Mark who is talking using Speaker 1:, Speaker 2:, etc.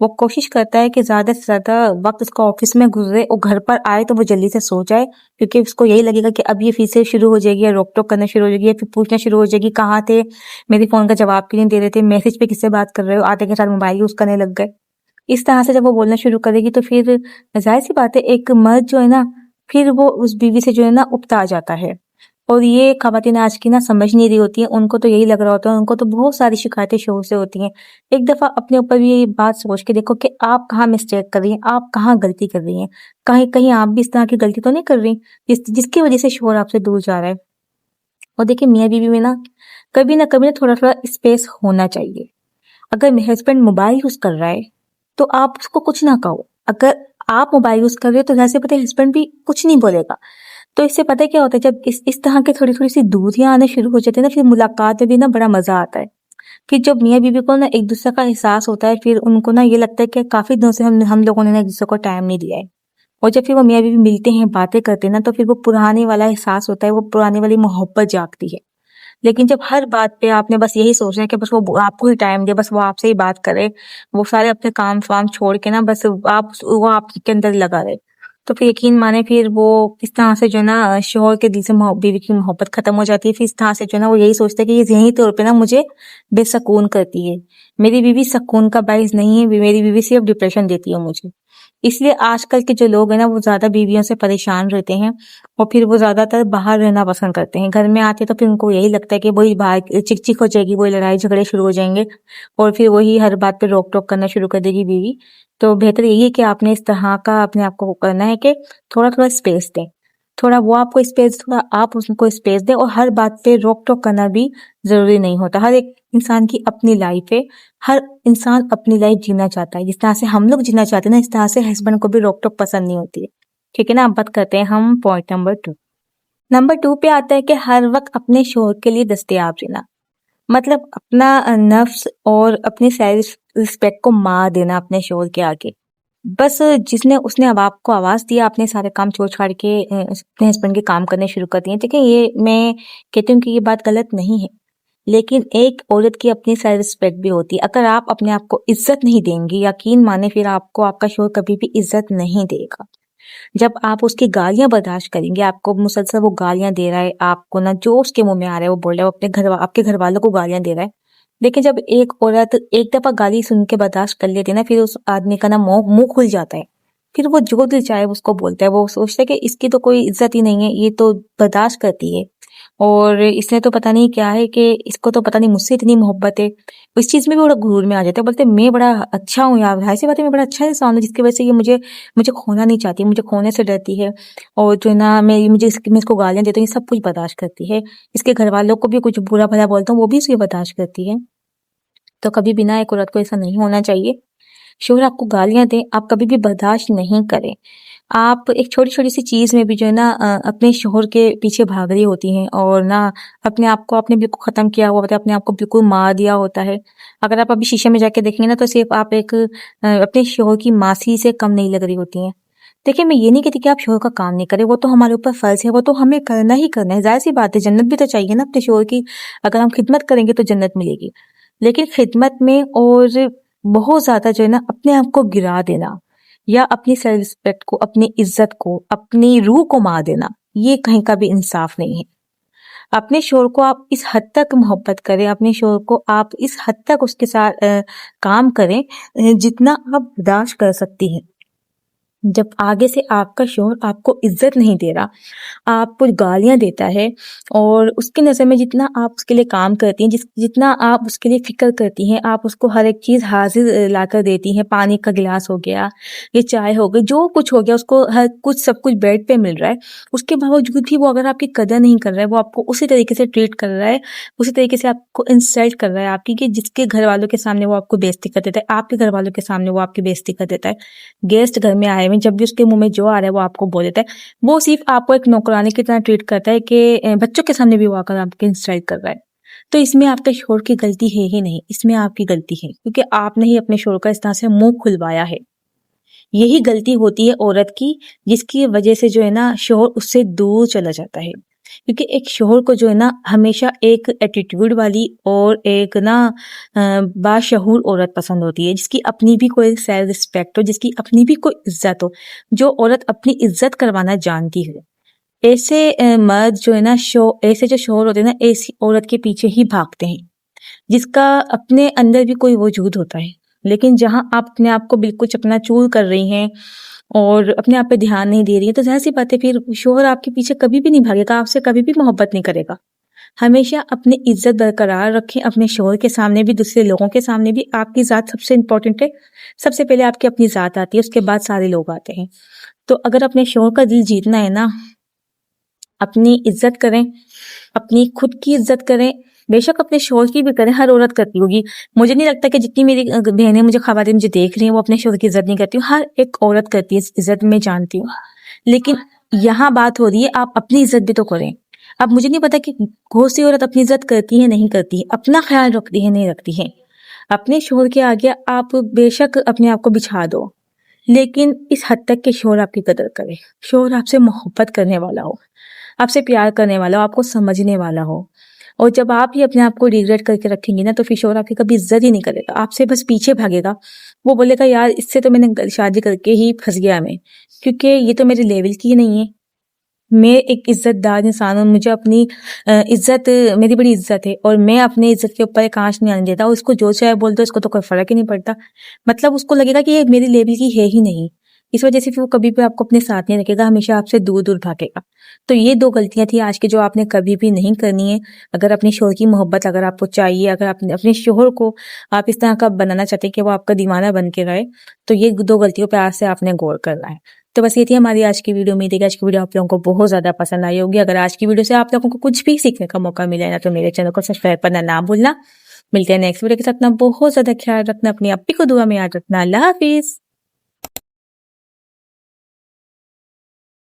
Speaker 1: وہ کوشش کرتا ہے کہ زیادہ سے زیادہ وقت اس کا آفس میں گزرے اور گھر پر آئے تو وہ جلدی سے سو جائے، کیونکہ اس کو یہی لگے گا کہ اب یہ پھر سے شروع ہو جائے گی یا روک ٹوک کرنا شروع ہو جائے گی یا پھر پوچھنا شروع ہو جائے گی کہاں تھے، میری فون کا جواب کیوں نہیں دے رہے تھے، میسج پہ کس سے بات کر رہے ہو، آتے کے ساتھ موبائل یوز کرنے لگ گئے۔ اس طرح سے جب وہ بولنا شروع کرے گی تو پھر ظاہر سی بات ہے ایک مرد جو ہے نا پھر وہ اس بیوی سے جو ہے نا اکتا جاتا ہے، اور یہ خواتین آج کی نا سمجھ نہیں رہی ہوتی ہیں، ان کو تو یہی لگ رہا ہوتا ہے، ان کو تو بہت ساری شکایتیں شوہر سے ہوتی ہیں۔ ایک دفعہ اپنے اوپر بھی یہ بات سوچ کے دیکھو کہ آپ کہاں مسٹیک کر رہی ہیں، آپ کہاں غلطی کر رہی ہیں، کہیں آپ بھی اس طرح کی غلطی تو نہیں کر رہی جس کی وجہ سے شوہر آپ سے دور جا رہا ہے۔ اور دیکھیں میاں بیوی میں نا کبھی نہ تھوڑا تھوڑا اسپیس ہونا چاہیے۔ اگر ہسبینڈ موبائل یوز کر رہا ہے تو آپ اس کو کچھ نہ کہو، اگر آپ موبائل یوز کر رہے ہو تو ویسے پتہ ہے ہسبینڈ بھی کچھ نہیں بولے گا۔ تو اس سے پتہ کیا ہوتا ہے، جب اس طرح کے تھوڑی سی دوریاں آنے شروع ہو جاتی ہیں نا، پھر ملاقات میں بھی نا بڑا مزہ آتا ہے۔ پھر جب میاں بیوی کو نا ایک دوسرے کا احساس ہوتا ہے، پھر ان کو نا یہ لگتا ہے کہ کافی دنوں سے ہم لوگوں نے نا ایک دوسرے کو ٹائم نہیں دیا ہے، اور جب پھر وہ میاں بیوی ملتے ہیں، باتیں کرتے ہیں نا، تو پھر وہ پرانے والا احساس ہوتا ہے، وہ پرانے والی محبت جاگتی ہے۔ لیکن جب ہر بات پہ آپ نے بس یہی سوچنا ہے کہ بس وہ آپ کو ہی ٹائم دے، بس وہ آپ سے ہی بات کرے، وہ سارے اپنے کام فام چھوڑ کے نا بس وہ آپ کے اندر لگا رہے، تو پھر یقین مانے پھر وہ اس طرح سے جو ہے نا شوہر کے دل سے بیوی کی محبت ختم ہو جاتی ہے۔ پھر اس طرح سے جو ہے نا وہ یہی سوچتا ہے کہ یہ ذہنی طور پہ نا مجھے بے سکون کرتی ہے، میری بیوی سکون کا باعث نہیں ہے، میری بیوی صرف ڈپریشن دیتی ہے مجھے۔ اس لیے آج کل کے جو لوگ ہیں نا وہ زیادہ بیویوں سے پریشان رہتے ہیں، اور پھر وہ زیادہ تر باہر رہنا پسند کرتے ہیں۔ گھر میں آتے تو پھر ان کو یہی لگتا ہے کہ وہی باہر چک چک ہو جائے گی، وہی لڑائی جھگڑے شروع ہو جائیں گے، اور پھر وہی ہر بات پہ روک ٹوک کرنا شروع کر دے گی بیوی۔ تو بہتر یہی ہے کہ آپ نے اس طرح کا اپنے آپ کو کرنا ہے کہ تھوڑا تھوڑا اسپیس دیں، تھوڑا وہ آپ کو اسپیس، تھوڑا آپ اس کو اسپیس دیں، اور ہر بات پہ روک ٹوک کرنا بھی ضروری نہیں ہوتا۔ ہر ایک انسان کی اپنی لائف ہے، ہر انسان اپنی لائف جینا چاہتا ہے، جس طرح سے ہم لوگ جینا چاہتے ہیں نا، اس طرح سے ہسبینڈ کو بھی روک ٹوک پسند نہیں ہوتی ہے، ٹھیک ہے نا۔ اب بات کرتے ہیں ہم پوائنٹ نمبر 2 پہ آتا ہے کہ ہر وقت اپنے شوہر کے لیے دستیاب رہنا، مطلب اپنا نفس اور اپنی سیلف رسپیکٹ کو مار دینا اپنے شوہر کے آگے۔ بس اس نے اب آپ کو آواز دیا، اپنے سارے کام چھوڑ چھاڑ کے اپنے ہسبینڈ کے کام کرنے شروع کر دیے۔ دیکھیں یہ میں کہتی ہوں کہ یہ بات غلط نہیں ہے، لیکن ایک عورت کی اپنی سیلف رسپیکٹ بھی ہوتی ہے۔ اگر آپ اپنے آپ کو عزت نہیں دیں گی، یقین مانے پھر آپ کو آپ کا شوہر کبھی بھی عزت نہیں دے گا۔ جب آپ اس کی گالیاں برداشت کریں گے، آپ کو مسلسل وہ گالیاں دے رہا ہے، آپ کو نہ جو اس کے منہ میں آ رہا ہے وہ بول رہا ہے، وہ آپ کے گھر والوں کو گالیاں دے رہا ہے۔ لیکن جب ایک عورت ایک دفعہ گالی سن کے برداشت کر لیتی ہے نا، پھر اس آدمی کا نا منہ کھل جاتا ہے، پھر وہ جو دل چاہے اس کو بولتا ہے، وہ سوچتا ہے کہ اس کی تو کوئی عزت ہی نہیں ہے، یہ تو برداشت کرتی ہے، اور اس نے تو پتہ نہیں کیا ہے کہ اس کو تو پتہ نہیں مجھ سے اتنی محبت ہے۔ اس چیز میں بھی بڑا غرور میں آ جاتا ہے، بولتے میں بڑا اچھا ہوں یار، ایسی بات ہے، میں بڑا اچھا انسان ہوں جس کی وجہ سے یہ مجھے کھونا نہیں چاہتی، مجھے کھونے سے ڈرتی ہے، اور جو ہے نا میں اس کو گالیاں دیتا ہوں، یہ سب کچھ برداشت کرتی ہے، اس کے گھر والوں کو بھی کچھ برا بھلا بولتا ہوں وہ بھی اس کی برداشت کرتی ہے۔ تو کبھی بھی نا ایک عورت کو ایسا نہیں ہونا چاہیے، شوہر آپ کو گالیاں دیں، آپ کبھی بھی برداشت نہیں کریں۔ آپ ایک چھوٹی سی چیز میں بھی جو ہے نا اپنے شوہر کے پیچھے بھاگ رہی ہوتی ہیں، اور نہ اپنے آپ کو آپ نے بالکل ختم کیا ہوا ہوتا ہے، اپنے آپ کو بالکل مار دیا ہوتا ہے۔ اگر آپ ابھی شیشے میں جا کے دیکھیں گے نا تو صرف آپ ایک اپنے شوہر کی ماسی سے کم نہیں لگ رہی ہوتی ہیں۔ دیکھیں میں یہ نہیں کہتی کہ آپ شوہر کا کام نہیں کریں، وہ تو ہمارے اوپر فرض ہے، وہ تو ہمیں کرنا ہی کرنا ہے، ظاہر سی بات ہے، جنت بھی تو چاہیے نا اپنے شوہر کی، اگر ہم خدمت کریں گے تو جنت ملے گی۔ لیکن خدمت میں اور بہت زیادہ جو ہے نا اپنے آپ کو گرا دینا، یا اپنی سیلف رسپیکٹ کو، اپنی عزت کو، اپنی روح کو مار دینا، یہ کہیں کا بھی انصاف نہیں ہے۔ اپنے شوہر کو آپ اس حد تک محبت کریں، اپنے شوہر کو آپ اس حد تک اس کے ساتھ کام کریں جتنا آپ برداشت کر سکتی ہیں۔ جب آگے سے آپ کا شوہر آپ کو عزت نہیں دے رہا، آپ کو گالیاں دیتا ہے، اور اس کے نظر میں جتنا آپ اس کے لیے کام کرتی ہیں، جتنا آپ اس کے لیے فکر کرتی ہیں، آپ اس کو ہر ایک چیز حاضر لا کر دیتی ہیں، پانی کا گلاس ہو گیا، یہ چائے ہو گئی، جو کچھ ہو گیا، اس کو ہر کچھ سب کچھ بیڈ پہ مل رہا ہے، اس کے باوجود بھی وہ اگر آپ کی قدر نہیں کر رہا ہے، وہ آپ کو اسی طریقے سے ٹریٹ کر رہا ہے، اسی طریقے سے آپ کو انسلٹ کر رہا ہے آپ کی، کہ جس کے گھر والوں کے سامنے وہ آپ کو بےعزتی کر دیتا ہے، آپ کے گھر والوں کے سامنے وہ آپ کی بےعزتی کر دیتا ہے، گیسٹ گھر میں آئے ہوئے جب بھی اس کے منہ میں جو آ رہا ہے وہ آپ کو بول دیتا ہے، وہ صرف آپ کو ایک نوکرانی کی طرح ٹریٹ کرتا ہے کہ بچوں کے سامنے بھی وہ آ کر آپ کے انسلٹ کر رہا ہے۔ تو اس میں آپ کے شوہر کی غلطی ہے ہی نہیں، اس میں آپ کی غلطی ہے، کیونکہ آپ نے ہی اپنے شوہر کا اس طرح سے منہ کھلوایا ہے۔ یہی غلطی ہوتی ہے عورت کی، جس کی وجہ سے جو ہے نا شوہر اس سے دور چلا جاتا ہے۔ کیونکہ ایک شوہر کو جو ہے نا ہمیشہ ایک ایٹیٹیوڈ والی اور ایک نا باشعور عورت پسند ہوتی ہے، جس کی اپنی بھی کوئی سیلف رسپیکٹ ہو، جس کی اپنی بھی کوئی عزت ہو، جو عورت اپنی عزت کروانا جانتی ہے۔ ایسے مرد جو ہے نا ایسے جو شوہر ہوتے ہیں نا ایسی عورت کے پیچھے ہی بھاگتے ہیں، جس کا اپنے اندر بھی کوئی وجود ہوتا ہے، لیکن جہاں آپ اپنے آپ کو بالکل چکنا چور کر رہی ہیں اور اپنے آپ پہ دھیان نہیں دے رہی ہے، تو ظاہر سی بات ہے پھر شوہر آپ کے پیچھے کبھی بھی نہیں بھاگے گا، آپ سے کبھی بھی محبت نہیں کرے گا۔ ہمیشہ اپنی عزت برقرار رکھیں، اپنے شوہر کے سامنے بھی، دوسرے لوگوں کے سامنے بھی۔ آپ کی ذات سب سے امپورٹنٹ ہے، سب سے پہلے آپ کی اپنی ذات آتی ہے، اس کے بعد سارے لوگ آتے ہیں۔ تو اگر اپنے شوہر کا دل جیتنا ہے نا، اپنی عزت کریں، اپنی خود کی عزت کریں، بے شک اپنے شوہر کی بھی کریں، ہر عورت کرتی ہوگی۔ مجھے نہیں لگتا کہ جتنی میری بہنیں مجھے خواتین مجھے دیکھ رہی ہیں وہ اپنے شوہر کی عزت نہیں کرتی ہوں، ہر ایک عورت کرتی ہے عزت، میں جانتی ہوں، لیکن یہاں بات ہو رہی ہے آپ اپنی عزت بھی تو کریں۔ اب مجھے نہیں پتا کہ بہت سی عورت اپنی عزت کرتی ہے نہیں کرتی ہے، اپنا خیال رکھتی ہے نہیں رکھتی ہے۔ اپنے شوہر کے آگے آپ بے شک اپنے آپ کو بچھا دو، لیکن اس حد تک کہ شوہر آپ کی قدر کرے، شوہر آپ سے محبت کرنے والا ہو، آپ سے پیار کرنے والا ہو، آپ کو سمجھنے والا ہو۔ اور جب آپ ہی اپنے آپ کو ریگریٹ کر کے رکھیں گے نا، تو پھر شوہر آپ کی کبھی عزت ہی نہیں کرے گا، آپ سے بس پیچھے بھاگے گا۔ وہ بولے گا یار اس سے تو میں نے شادی کر کے ہی پھنس گیا میں، کیونکہ یہ تو میرے لیول کی ہی نہیں ہے، میں ایک عزت دار انسان ہوں، مجھے اپنی عزت، میری بڑی عزت ہے، اور میں اپنی عزت کے اوپر ایک آنچ نہیں آنے دیتا، اور اس کو جو چاہے بول دو، اس کو تو کوئی فرق ہی نہیں پڑتا۔ مطلب اس کو لگے گا کہ یہ میری لیول کی ہے ہی نہیں، اس وجہ سے پھر وہ کبھی بھی آپ کو اپنے ساتھ نہیں رکھے گا، ہمیشہ آپ سے دور دور بھاگے گا۔ تو یہ دو غلطیاں تھی آج کی جو آپ نے کبھی بھی نہیں کرنی ہے۔ اگر اپنے شوہر کی محبت اگر آپ کو چاہیے، اگر آپ اپنے شوہر کو آپ اس طرح کا بنانا چاہتے ہیں کہ وہ آپ کا دیوانہ بن کے رہے، تو یہ دو غلطیوں پہ آج سے آپ نے غور کرنا ہے۔ تو بس یہ تھی ہماری آج کی ویڈیو۔ امید ہے کہ آج کی ویڈیو آپ لوگوں کو بہت زیادہ پسند آئی ہوگی۔ اگر آج کی ویڈیو سے آپ لوگوں کو کچھ بھی سیکھنے کا موقع ملا ہے نا، تو میرے چینل کو سبسکرائب کرنا نہ بھولنا۔ ملتے ہیں نیکسٹ ویڈیو کے ساتھ، بہت زیادہ خیال رکھنا، اپنی اپی کو دعا میں یاد رکھنا۔ اللہ حافظ۔